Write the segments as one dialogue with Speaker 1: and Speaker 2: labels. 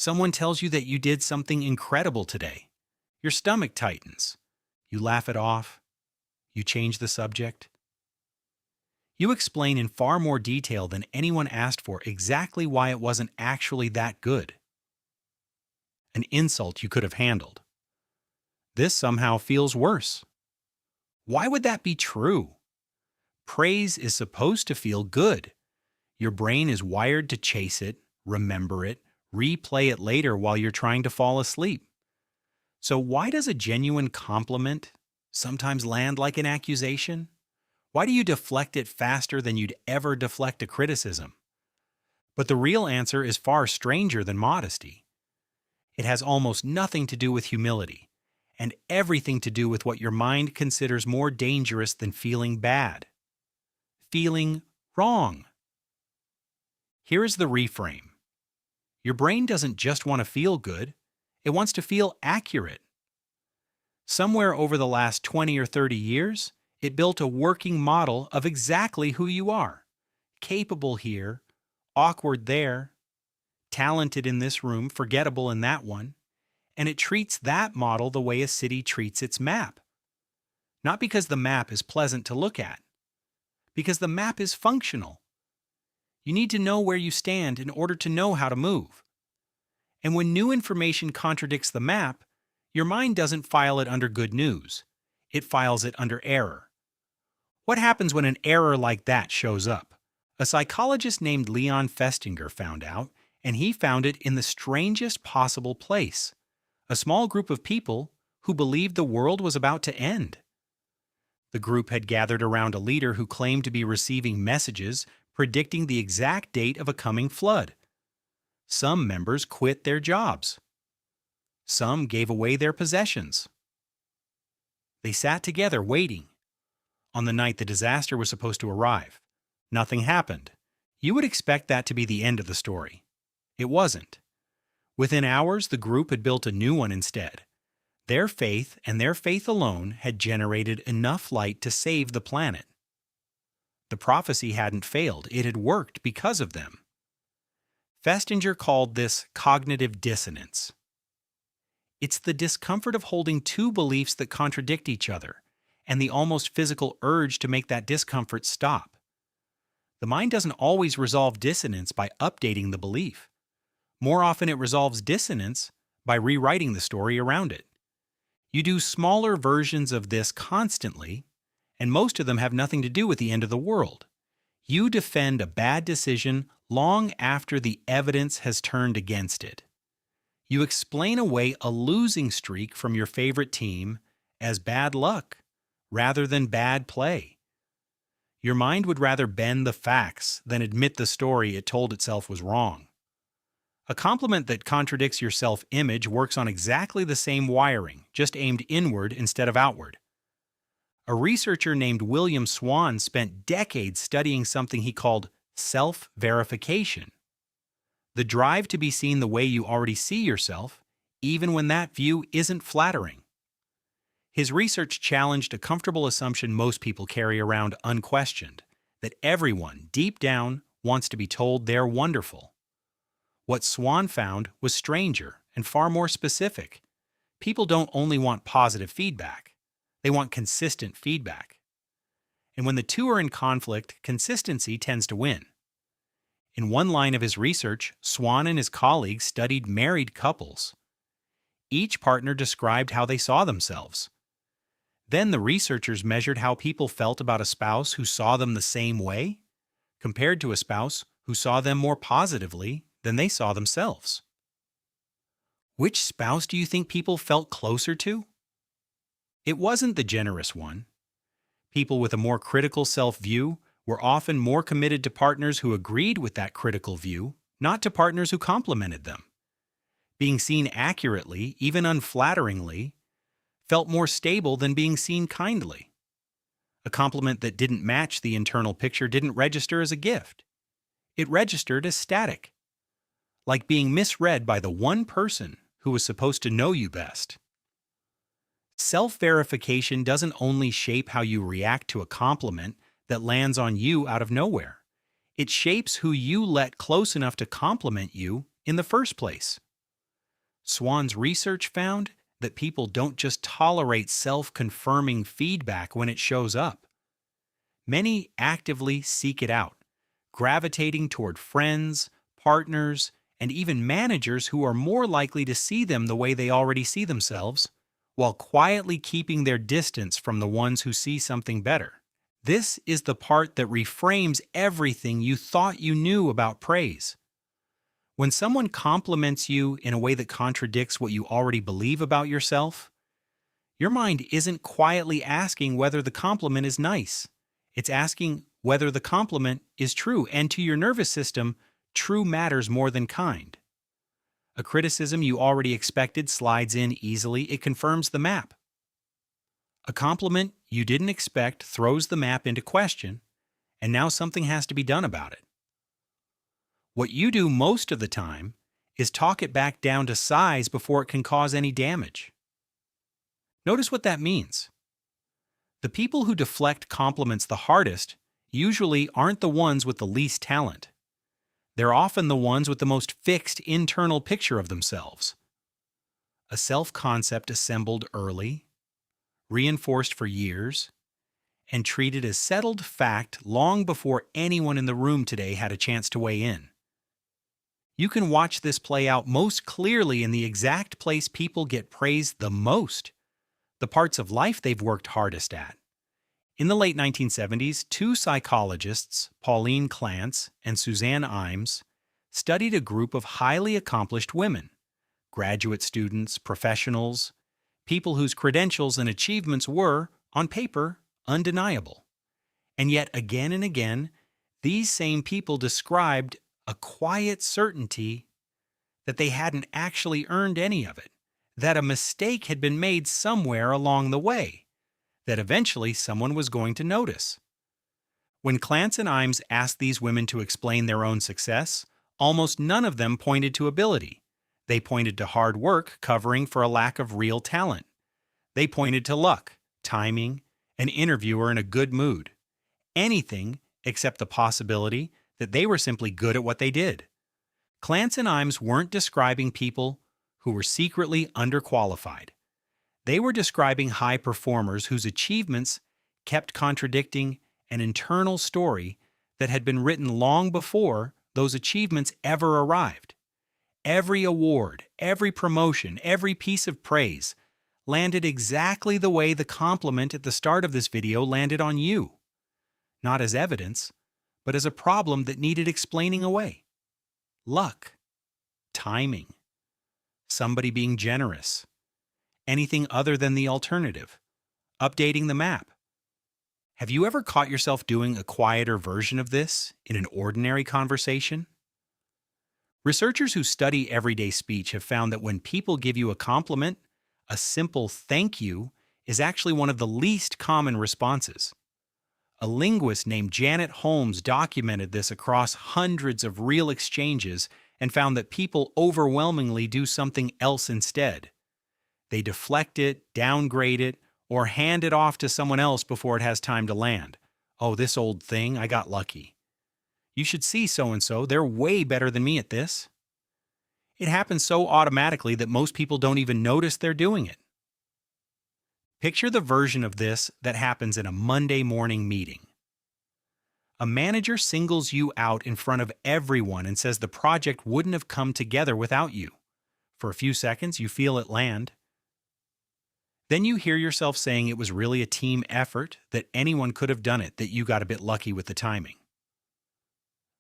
Speaker 1: Someone tells you that you did something incredible today. Your stomach tightens. You laugh it off. You change the subject. You explain in far more detail than anyone asked for exactly why it wasn't actually that good. An insult you could have handled. This somehow feels worse. Why would that be true? Praise is supposed to feel good. Your brain is wired to chase it, remember it, replay it later while you're trying to fall asleep. So why does a genuine compliment sometimes land like an accusation? Why do you deflect it faster than you'd ever deflect a criticism? But the real answer is far stranger than modesty. It has almost nothing to do with humility, and everything to do with what your mind considers more dangerous than feeling bad. Feeling wrong. Here is the reframe. Your brain doesn't just want to feel good, it wants to feel accurate. Somewhere over the last 20 or 30 years, it built a working model of exactly who you are. Capable here, awkward there, talented in this room, forgettable in that one, and it treats that model the way a city treats its map. Not because the map is pleasant to look at, because the map is functional. You need to know where you stand in order to know how to move. And when new information contradicts the map, your mind doesn't file it under good news. It files it under error. What happens when an error like that shows up? A psychologist named Leon Festinger found out, and he found it in the strangest possible place. A small group of people who believed the world was about to end. The group had gathered around a leader who claimed to be receiving messages predicting the exact date of a coming flood. Some members quit their jobs. Some gave away their possessions. They sat together waiting. On the night the disaster was supposed to arrive, nothing happened. You would expect that to be the end of the story. It wasn't. Within hours, the group had built a new one instead. Their faith and their faith alone had generated enough light to save the planet. The prophecy hadn't failed. It had worked because of them. Festinger called this cognitive dissonance. It's the discomfort of holding two beliefs that contradict each other, and the almost physical urge to make that discomfort stop. The mind doesn't always resolve dissonance by updating the belief. More often it resolves dissonance by rewriting the story around it. You do smaller versions of this constantly, and most of them have nothing to do with the end of the world. You defend a bad decision long after the evidence has turned against it. You explain away a losing streak from your favorite team as bad luck rather than bad play. Your mind would rather bend the facts than admit the story it told itself was wrong. A compliment that contradicts your self-image works on exactly the same wiring, just aimed inward instead of outward. A researcher named William Swan spent decades studying something he called self-verification. The drive to be seen the way you already see yourself, even when that view isn't flattering. His research challenged a comfortable assumption most people carry around unquestioned, that everyone, deep down, wants to be told they're wonderful. What Swan found was stranger and far more specific. People don't only want positive feedback, they want consistent feedback. And when the two are in conflict, consistency tends to win. In one line of his research, Swan and his colleagues studied married couples. Each partner described how they saw themselves. Then the researchers measured how people felt about a spouse who saw them the same way, compared to a spouse who saw them more positively than they saw themselves. Which spouse do you think people felt closer to? It wasn't the generous one. People with a more critical self-view were often more committed to partners who agreed with that critical view, not to partners who complimented them. Being seen accurately, even unflatteringly, felt more stable than being seen kindly. A compliment that didn't match the internal picture didn't register as a gift. It registered as static, like being misread by the one person who was supposed to know you best. Self-verification doesn't only shape how you react to a compliment that lands on you out of nowhere. It shapes who you let close enough to compliment you in the first place. Swan's research found that people don't just tolerate self-confirming feedback when it shows up. Many actively seek it out, gravitating toward friends, partners, and even managers who are more likely to see them the way they already see themselves, while quietly keeping their distance from the ones who see something better. This is the part that reframes everything you thought you knew about praise. When someone compliments you in a way that contradicts what you already believe about yourself, your mind isn't quietly asking whether the compliment is nice. It's asking whether the compliment is true, and to your nervous system, true matters more than kind. A criticism you already expected slides in easily. It confirms the map. A compliment you didn't expect throws the map into question, and now something has to be done about it. What you do most of the time is talk it back down to size before it can cause any damage. Notice what that means. The people who deflect compliments the hardest usually aren't the ones with the least talent. They're often the ones with the most fixed internal picture of themselves. A self-concept assembled early, reinforced for years, and treated as settled fact long before anyone in the room today had a chance to weigh in. You can watch this play out most clearly in the exact place people get praised the most, the parts of life they've worked hardest at. In the late 1970s, two psychologists, Pauline Clance and Suzanne Imes, studied a group of highly accomplished women, graduate students, professionals, people whose credentials and achievements were, on paper, undeniable. And yet, again and again, these same people described a quiet certainty that they hadn't actually earned any of it, that a mistake had been made somewhere along the way, that eventually someone was going to notice. When Clance and Imes asked these women to explain their own success, almost none of them pointed to ability. They pointed to hard work covering for a lack of real talent. They pointed to luck, timing, an interviewer in a good mood. Anything except the possibility that they were simply good at what they did. Clance and Imes weren't describing people who were secretly underqualified. They were describing high performers whose achievements kept contradicting an internal story that had been written long before those achievements ever arrived. Every award, every promotion, every piece of praise landed exactly the way the compliment at the start of this video landed on you. Not as evidence, but as a problem that needed explaining away. Luck, timing, somebody being generous, anything other than the alternative, updating the map. Have you ever caught yourself doing a quieter version of this in an ordinary conversation? Researchers who study everyday speech have found that when people give you a compliment, a simple thank you is actually one of the least common responses. A linguist named Janet Holmes documented this across hundreds of real exchanges and found that people overwhelmingly do something else instead. They deflect it, downgrade it, or hand it off to someone else before it has time to land. Oh, this old thing, I got lucky. You should see so-and-so, they're way better than me at this. It happens so automatically that most people don't even notice they're doing it. Picture the version of this that happens in a Monday morning meeting. A manager singles you out in front of everyone and says the project wouldn't have come together without you. For a few seconds, you feel it land. Then you hear yourself saying it was really a team effort, that anyone could have done it, that you got a bit lucky with the timing.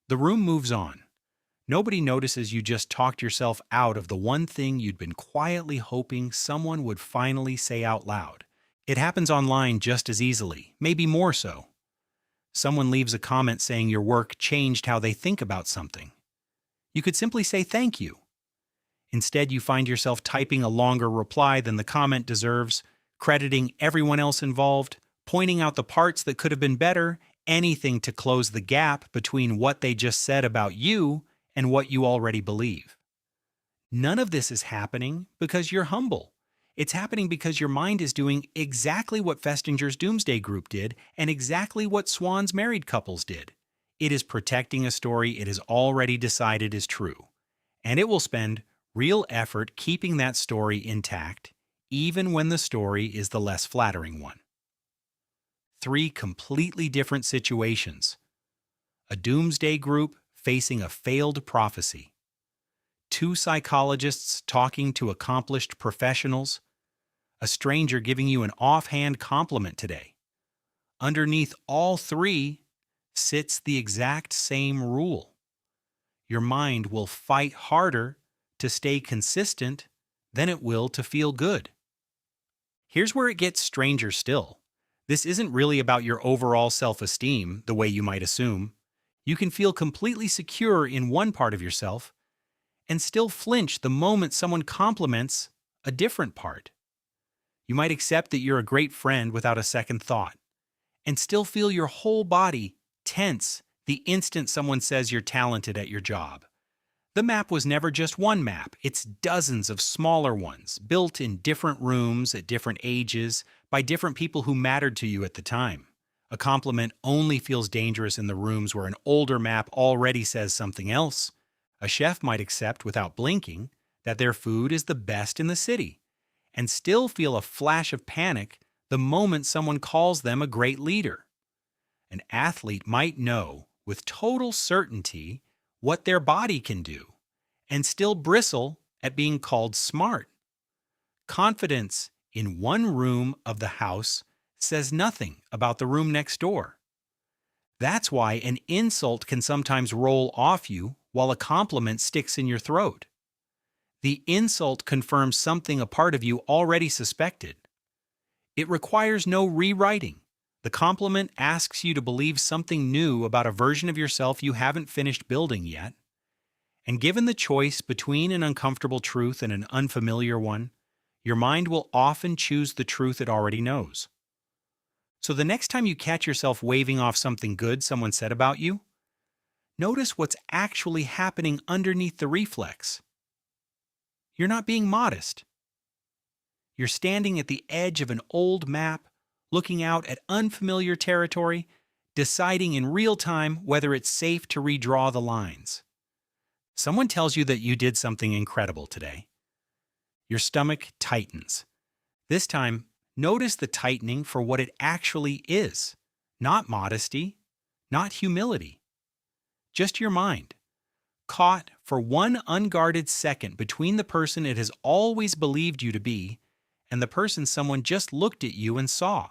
Speaker 1: The room moves on. Nobody notices you just talked yourself out of the one thing you'd been quietly hoping someone would finally say out loud. It happens online just as easily, maybe more so. Someone leaves a comment saying your work changed how they think about something. You could simply say thank you. Instead, you find yourself typing a longer reply than the comment deserves, crediting everyone else involved, pointing out the parts that could have been better, anything to close the gap between what they just said about you and what you already believe. None of this is happening because you're humble. It's happening because your mind is doing exactly what Festinger's Doomsday Group did and exactly what Swan's married couples did. It is protecting a story it has already decided is true. And it will spend Real effort keeping that story intact, even when the story is the less flattering one. 3 completely different situations. A doomsday group facing a failed prophecy. 2 psychologists talking to accomplished professionals. A stranger giving you an offhand compliment today. Underneath all 3 sits the exact same rule. Your mind will fight harder to stay consistent than it will to feel good. Here's where it gets stranger still. This isn't really about your overall self-esteem, the way you might assume. You can feel completely secure in one part of yourself and still flinch the moment someone compliments a different part. You might accept that you're a great friend without a second thought and still feel your whole body tense the instant someone says you're talented at your job. The map was never just one map, it's dozens of smaller ones, built in different rooms at different ages by different people who mattered to you at the time. A compliment only feels dangerous in the rooms where an older map already says something else. A chef might accept without blinking that their food is the best in the city, and still feel a flash of panic the moment someone calls them a great leader. An athlete might know with total certainty what their body can do, and still bristle at being called smart. Confidence in one room of the house says nothing about the room next door. That's why an insult can sometimes roll off you while a compliment sticks in your throat. The insult confirms something a part of you already suspected. It requires no rewriting. The compliment asks you to believe something new about a version of yourself you haven't finished building yet. And given the choice between an uncomfortable truth and an unfamiliar one, your mind will often choose the truth it already knows. So the next time you catch yourself waving off something good someone said about you, notice what's actually happening underneath the reflex. You're not being modest. You're standing at the edge of an old map, looking out at unfamiliar territory, deciding in real time whether it's safe to redraw the lines. Someone tells you that you did something incredible today. Your stomach tightens. This time, notice the tightening for what it actually is. Not modesty, not humility. Just your mind. Caught for one unguarded second between the person it has always believed you to be and the person someone just looked at you and saw.